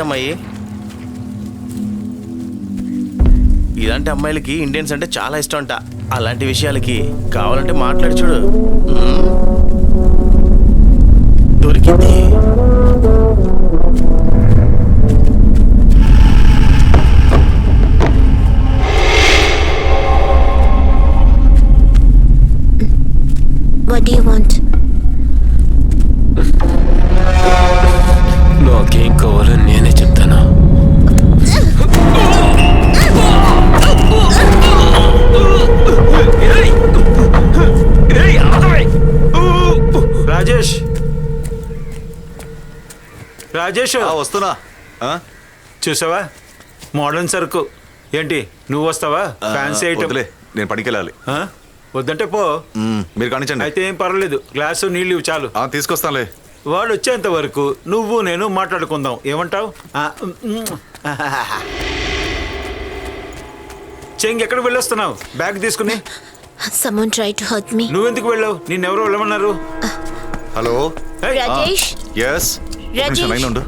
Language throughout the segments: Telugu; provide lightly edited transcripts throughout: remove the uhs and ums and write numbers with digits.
అమ్మాయి ఇలాంటి అమ్మాయిలకి ఇండియన్స్ అంటే చాలా ఇష్టం అంట. అలాంటి విషయాలకి కావాలంటే మాట్లాడి చూడు. దొరికింది. What do you want? నాకేం కావాలో నేనే చెప్తాను. రాజేష్ రాజేష్ వస్తున్నా. చూసావా మోడర్న్ సరుకు. ఏంటి నువ్వు వస్తావా? Fancy item. నేను పనికి వెళ్ళాలి. వద్దంటే పో. మీరు కానిచ్చండి. అయితే ఏం పర్వాలేదు, గ్లాసు నీళ్ళు ఇవ్వు చాలు. తీసుకొస్తానులే. వాడు వచ్చేంత వరకు నువ్వు నేను మాట్లాడుకుందాం. ఏమంటావు? చెంగి ఎక్కడికి వెళ్ళొస్తున్నావు? బ్యాగ్ తీసుకుని. Someone tried to hurt me. నువ్వెందుకు వెళ్ళావు? నిన్నెవరో వెళ్ళమన్నారు. Hello Rajesh? ఎస్. Rajesh? ఉండు.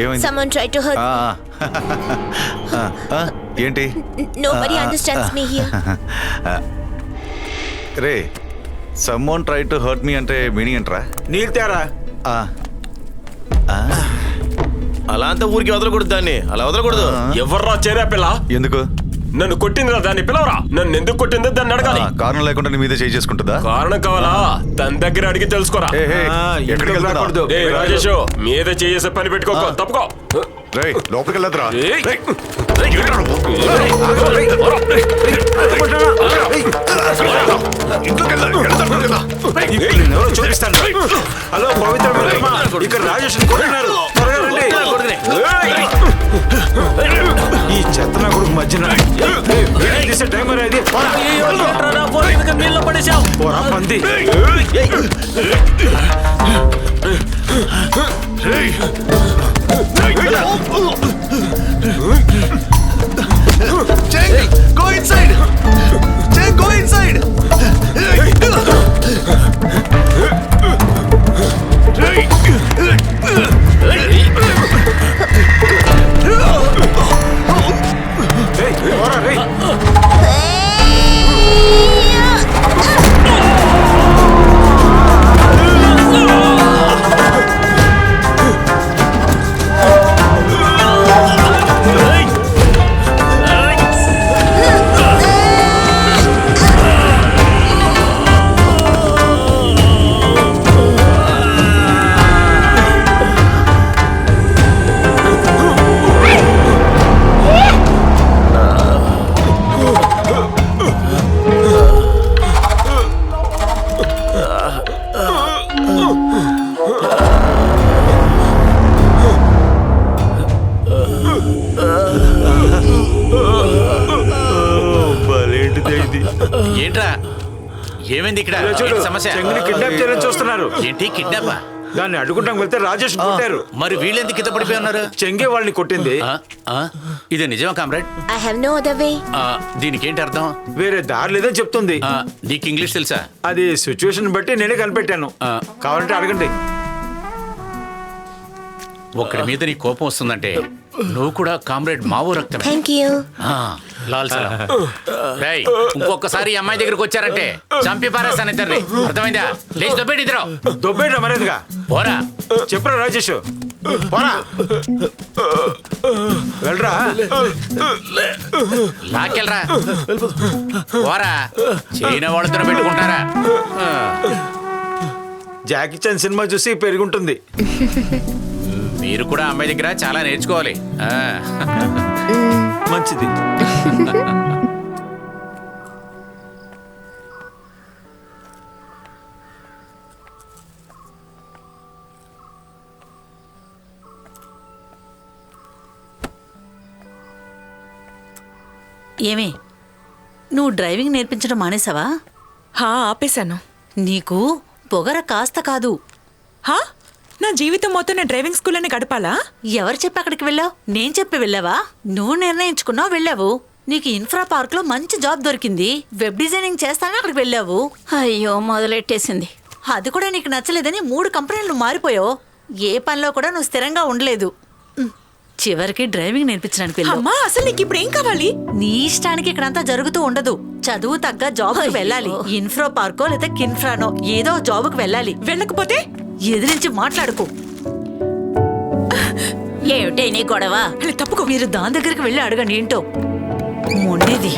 ఏమైంది? Someone tried to hurt me. ఏంటి? Nobody understands me here. Ray someone try to hurt me అంటే మీనింగ్ ఏంట్రా? నీళ్ళు తేరా. అలా అంతా ఊరికి వదలకూడదు, దాన్ని అలా వదలకూడదు. ఎవర్రా చేరా పిల్ల? ఎందుకు? నన్ను కొట్టిందిరా, దాన్ని పిలవరా. నన్ను ఎందుకు కొట్టిందో దాన్ని అడగాలి. కారణం లేకుండా నీ మీదే చేయి చేసుకుంటుందా? కారణం కావాలా? తన దగ్గర అడిగి తెలుసుకోరా. ఎక్కడికి రాకూడదు. రాజేష్ మీద చేసే పని పెట్టుకోకో. తప్పుకో. లోపలికి వెళ్ళదురా. చూపిస్తాను. హలో పవిత్ర, ఇక్కడ రాజేష్ కొడుతున్నారు. ఈ చెత్త నా కొడుకు మధ్యన తీసే టైం అనేది. పోరా పంది. Go inside. Go inside. ఏంట్రా ఏమైంది ఇక్కడ? సమస్య కిడ్నాప్ చేయాలని చూస్తున్నారు. ఏంటి కిడ్నాప్? దాన్ని అడ్డుకుంటాం వెళ్తే రాజేష్ కొట్టారు. మరి వీళ్ళెందుకు కింద పడిపోయి ఉన్నారు? చెంగే వాళ్ళని కొట్టింది. ఇది నిజమా comrade? I have no other way. దీనికి ఏంటి అర్థం? వేరే దారి లేదని చెప్తుంది. నీకు ఇంగ్లీష్ తెలుసా? అది సిచ్యువేషన్ బట్టి నేనే కనిపెట్టాను. కావాలంటే అడగండి. ఒకడి మీద నీ కోపం వస్తుందంటే నువ్వు కూడా కామ్రేడ్ మావో రక్తమే. Thank you. లాల్ సలాం. రేయ్, ఇంకొకసారి ఈ అమ్మాయి దగ్గరికి వచ్చారంటే చంపి పారేస్తాను ఇద్దరిని. అర్థమైందా? లేచి దొబ్బేటి ఇద్దరు. దొబ్బేట మరేదిగా. పోరా. చెప్పరా రాజేష్. పోరా. వెళ్ళరా. లాక్కెళ్ళరా. పోరా. చైనా వాళ్ళతో పెట్టుకుంటారా? జాకీ చాన్ సినిమా చూసి పెరుగుంటుంది. మీరు కూడా అమ్మాయి దగ్గర చాలా నేర్చుకోవాలి. మంచిది. ఏమే, నువ్వు డ్రైవింగ్ నేర్పించడం మానేసావా? ఆపేశాను. నీకు పొగర కాస్త కాదు. నా జీవితం మొత్తం నేను డ్రైవింగ్ స్కూల్లోనే గడపాలా? ఎవరు చెప్పి అక్కడికి వెళ్ళావు? నేను చెప్పి వెళ్ళావా? నువ్వు నిర్ణయించుకున్నావు వెళ్ళావు. నీకు ఇన్ఫ్రా పార్క్ లో మంచి జాబ్ దొరికింది. వెబ్ డిజైనింగ్ చేస్తానని అక్కడికి వెళ్ళావు. అయ్యో మొదలెట్టేసింది. అది కూడా నీకు నచ్చలేదని 3 కంపెనీలు మారిపోయావు. ఏ పనిలో కూడా నువ్వు స్థిరంగా ఉండలేదు. చివరికి డ్రైవింగ్ నేర్పించడానికి వెళ్ళావు. అమ్మా అసలు నీకు ఇప్పుడు ఏం కావాలి? నీ ఇష్టానికి ఇక్కడంతా జరుగుతూ ఉండదు. చదువు తగ్గ జాబ్కి వెళ్ళాలి. ఇన్ఫ్రో పార్కో లేదా కిన్ఫ్రానో ఏదో జాబ్కి వెళ్ళాలి. వెళ్ళకపోతే ఎదిరించి మాట్లాడుకో. ఏమిటే నీ గొడవ? తప్పుకో. మీరు దాని దగ్గరికి వెళ్ళి అడగండి ఏంటో మొండిది.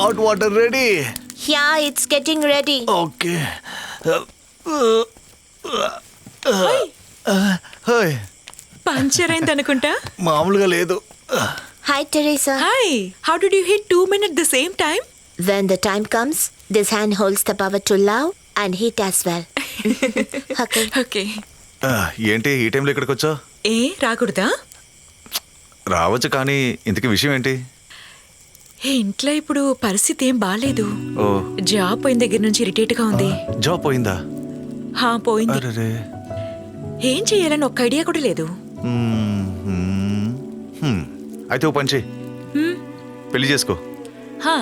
Hot water ready. Yeah, it's getting ready. Okay. Hi. Puncture అయింది అనుకుంటా. మామూలుగా లేదు. Hi, Teresa. Hi, how did you hit 2 men at the same time? When the time comes, this hand holds the power to love and hate as well. Okay. Okay. ఏంటి ఈ టైంలో ఇక్కడికి వచ్చావు? ఏ రాకూడదా? రావచ్చు, కానీ ఇంతకీ విషయం ఏంటి? ఏ ఇంట్లో ఇప్పుడు పరిస్థితి ఏం బాలేదు. ఓ, జాబ్ పోయిన దగ్గర నుంచి ఇరిటేట్ గా ఉంది. జాబ్ పోయిందా? హా పోయింది. అరే. ఏం చెయ్యాలని ఒక్క ఐడియా కూడా లేదు. అయితే ఓ పని చెయ్యి, పెళ్లి చేసుకో. హా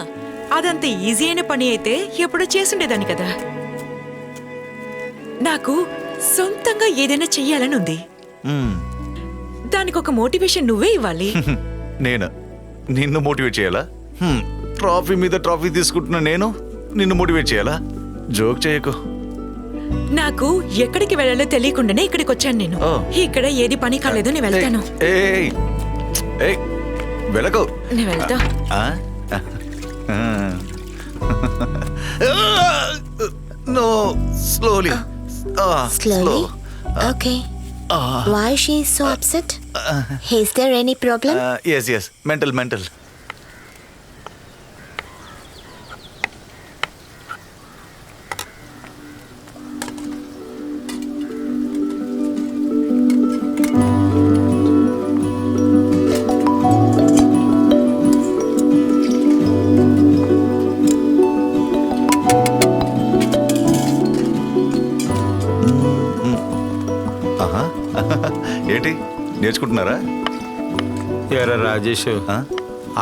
అదంత ఈజీ అయిన పని అయితే ఎప్పుడో చేసుండేదాన్ని కదా. నాకు సొంతంగా ఏదైనా చెయ్యాలని ఉంది. దానికి ఒక మోటివేషన్ నువ్వే ఇవ్వాలి. నేను నిన్ను మోటివేట్ చేయాలా? ట్రాఫీ మీద ట్రాఫీ తీసుకుంటున్నా నేను నిన్ను మోటివేట్ చేయాలా? జోక్ చేయకు. నాకు ఎక్కడికి వెళ్ళాలో తెలియకుండానే ఇక్కడికి వచ్చాను నేను. ఓ. ఇక్కడ ఏది పని కాలేదు, నేను వెళ్తాను. ఏయ్, ఏయ్, వెళ్ళకు. నేను వెళ్తా. No, slowly. Slowly. Okay. Why she is so upset? Is there any problem? Yes mental. ఏంటి నేర్చుకుంటున్నారా? ఎరా రాజేష్,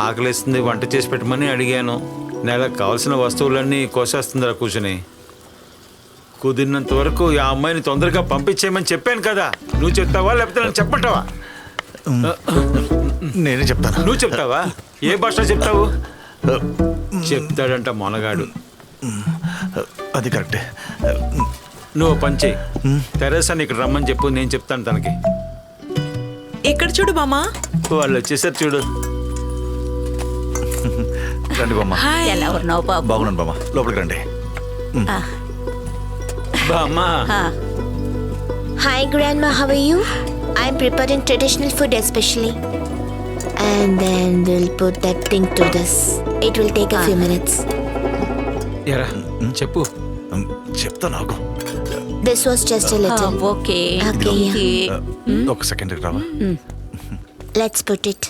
ఆకలిస్తుంది, వంట చేసి పెట్టమని అడిగాను. నెలకు కావాల్సిన వస్తువులన్నీ కోసేస్తుందిరా కూర్చుని. కుదిరినంత వరకు ఆ అమ్మాయిని తొందరగా పంపించేయమని చెప్పాను కదా. నువ్వు చెప్తావా లేకపోతే నన్ను చెప్పమంటావా? నేనే చెప్తాను. నువ్వు చెప్తావా? ఏ భాష చెప్తావు? చెప్తాడంట మొనగాడు. అది కరెక్టే. నువ్వు పంచే తెరేసాని ఇక్కడ రమ్మని చెప్పు, నేను చెప్తాను తనకి. ఇక్కడ చూడు బామా. వాళ్ళు వచ్చేసారు చూడు. రండి బామ్మ. హాయ్. ఎలా ఉన్నావు బాబు? బాగున్నాను బామ్మ, లోపలికి రండి. బామ్మా. Hi, Grandma. How are you? I'm preparing traditional food especially. And then we'll put that thing to this. It will take a few minutes. ఎరా చెప్పు. చెప్తా నాకు. This was just a little. Okay. Okay, yeah. ఒక సెకండ్ రావా? Let's put it.